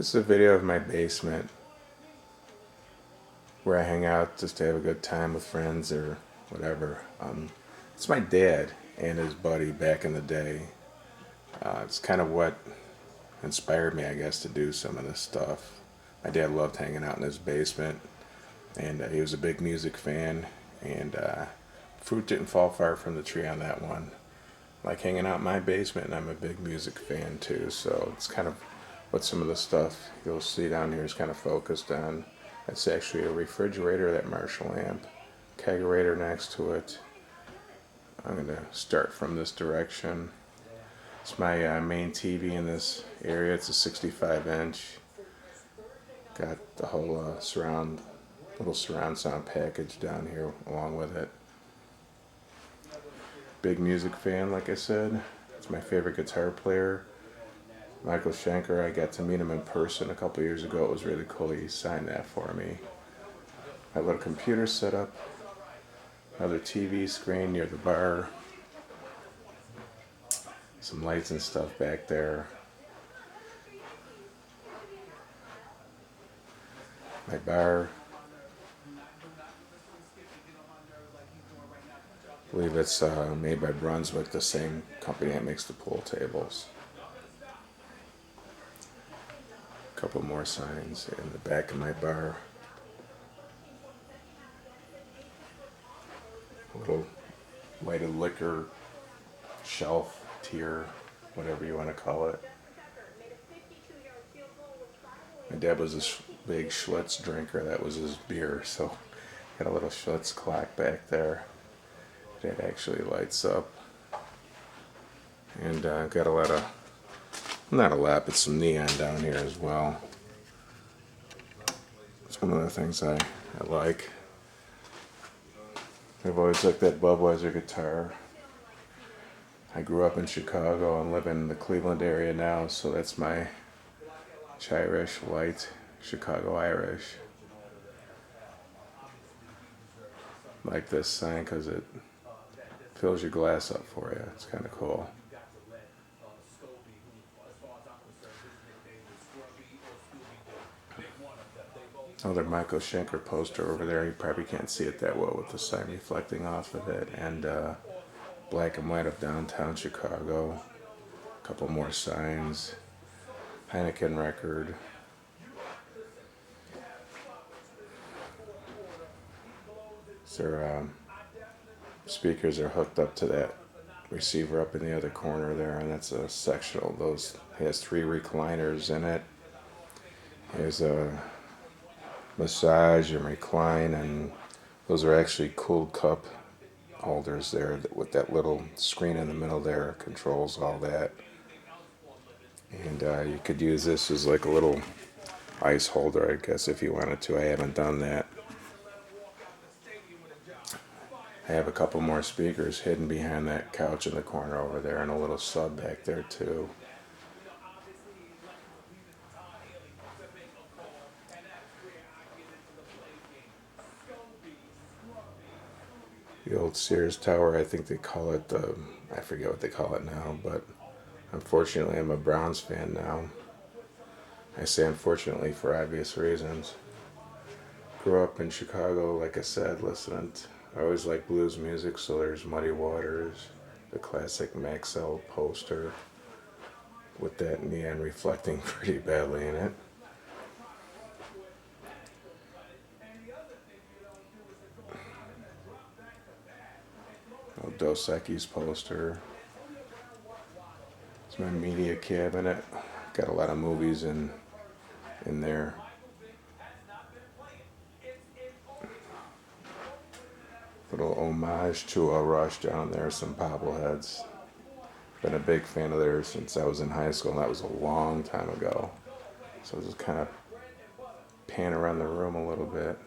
This is a video of my basement where I hang out just to have a good time with friends or whatever. It's my dad and his buddy back in the day. It's kind of what inspired me, I guess, to do some of this stuff. My dad loved hanging out in his basement, and he was a big music fan, and fruit didn't fall far from the tree on that one. Like hanging out in my basement, and I'm a big music fan too, so it's kind of what some of the stuff you'll see down here is kind of focused on. That's actually a refrigerator, that Marshall amp, kegerator next to it. I'm going to start from this direction. It's my main TV in this area. It's a 65 inch. Got the whole little surround sound package down here along with it. Big music fan, like I said. It's my favorite guitar player, Michael Schenker. I got to meet him in person a couple years ago. It was really cool. He signed that for me. My little computer set up. Another TV screen near the bar. Some lights and stuff back there. My bar. I believe it's made by Brunswick, the same company that makes the pool tables. A couple more signs in the back of my bar. A little lighted liquor shelf, tier, whatever you want to call it. My dad was a big Schlitz drinker. That was his beer, so got a little Schlitz clock back there. It actually lights up. And got a lot of, not a lot, but some neon down here as well. It's one of the things I like. I've always liked that Budweiser guitar. I grew up in Chicago and live in the Cleveland area now, so that's my Irish Light Chicago Irish. Like this sign because it fills your glass up for you. It's kind of cool. Another Michael Schenker poster over there. You probably can't see it that well with the sign reflecting off of it. And black and white of downtown Chicago. A couple more signs. Heineken record. Their speakers are hooked up to that receiver up in the other corner there, and that's a sectional. Those has 3 recliners in it. There's a massage and recline, and those are actually cooled cup holders there with that little screen in the middle there. Controls all that. And you could use this as like a little ice holder, I guess, if you wanted to. I haven't done that. I have a couple more speakers hidden behind that couch in the corner over there, and a little sub back there too. The old Sears Tower, I think they call it, I forget what they call it now, but unfortunately I'm a Browns fan now. I say unfortunately for obvious reasons. Grew up in Chicago, like I said, I always like blues music, so there's Muddy Waters, the classic Maxell poster with that neon reflecting pretty badly in it. Dos Equis poster. It's my media cabinet. Got a lot of movies in there. Little homage to a Rush down there, some bobbleheads. Been a big fan of theirs since I was in high school, and that was a long time ago. So just kind of pan around the room a little bit.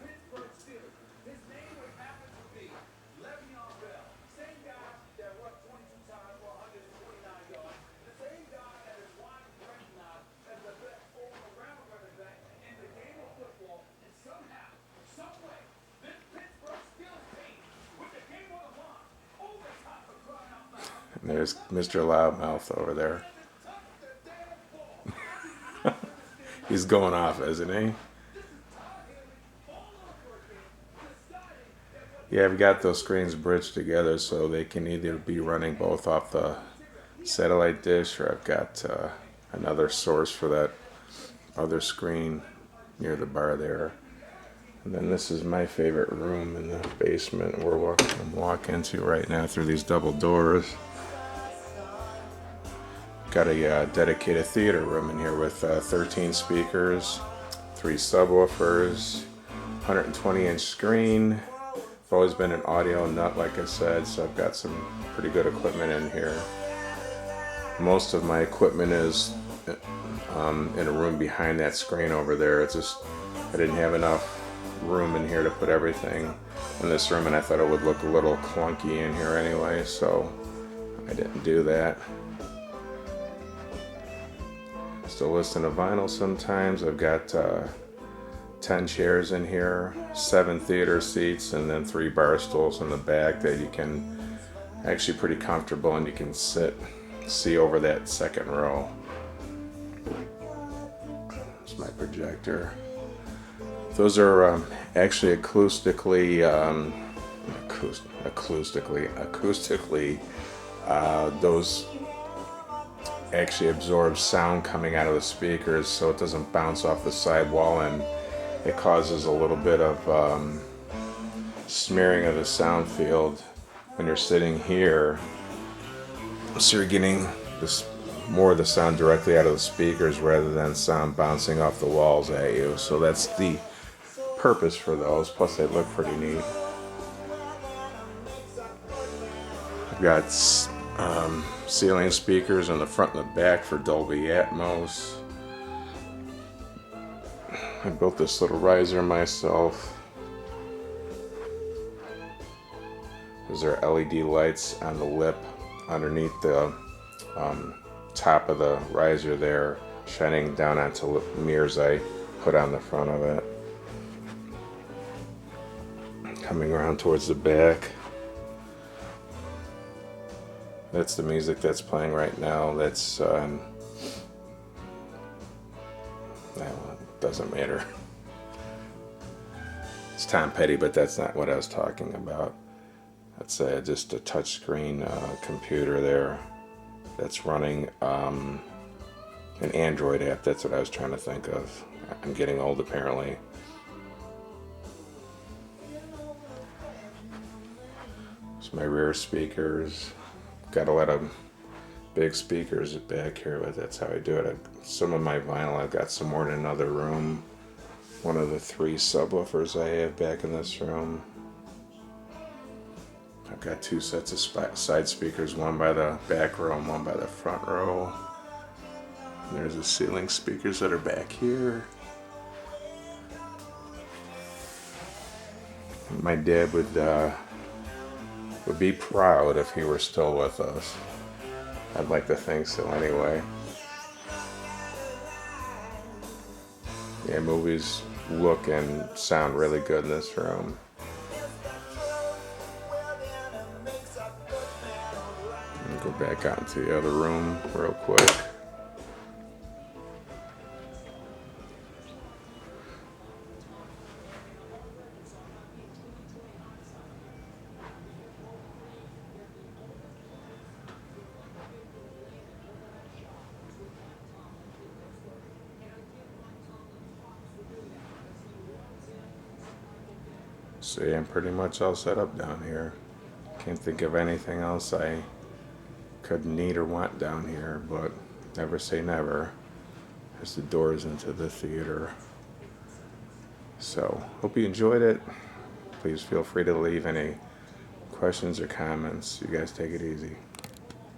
And there's Mr. Loudmouth over there. He's going off, isn't he? Yeah, I've got those screens bridged together so they can either be running both off the satellite dish, or I've got another source for that other screen near the bar there. And then this is my favorite room in the basement I'm walking into right now through these double doors. Got a dedicated theater room in here with 13 speakers, 3 subwoofers, 120-inch screen. I've always been an audio nut, like I said, so I've got some pretty good equipment in here. Most of my equipment is in a room behind that screen over there. It's just I didn't have enough room in here to put everything in this room, and I thought it would look a little clunky in here anyway, so I didn't do that. Still listen to vinyl sometimes. I've got 10 chairs in here, 7 theater seats, and then 3 bar stools in the back that you can actually pretty comfortable, and you can see over that second row. It's my projector. Those are actually acoustically those actually absorb sound coming out of the speakers, so it doesn't bounce off the side wall, and it causes a little bit of smearing of the sound field when you're sitting here, so you're getting more of the sound directly out of the speakers rather than sound bouncing off the walls at you. So that's the purpose for those, plus they look pretty neat. I've got ceiling speakers on the front and the back for Dolby Atmos. I built this little riser myself. Those are LED lights on the lip underneath the top of the riser there, shining down onto mirrors I put on the front of it. Coming around towards the back. That's the music that's playing right now. That's well, it doesn't matter. It's Tom Petty, but that's not what I was talking about. That's just a touchscreen computer there that's running an Android app. That's what I was trying to think of. I'm getting old, apparently. It's my rear speakers. Got a lot of big speakers back here, but that's how I do it. Some of my vinyl I've got somewhere in another room. One of the 3 subwoofers I have back in this room. I've got 2 sets of side speakers, one by the back row and one by the front row. And there's the ceiling speakers that are back here. My dad would be proud if he were still with us. I'd like to think so anyway. Yeah, movies look and sound really good in this room. Go back out into the other room real quick. So yeah, I'm pretty much all set up down here. Can't think of anything else I could need or want down here, but never say never. There's the doors into the theater. So, hope you enjoyed it. Please feel free to leave any questions or comments. You guys take it easy.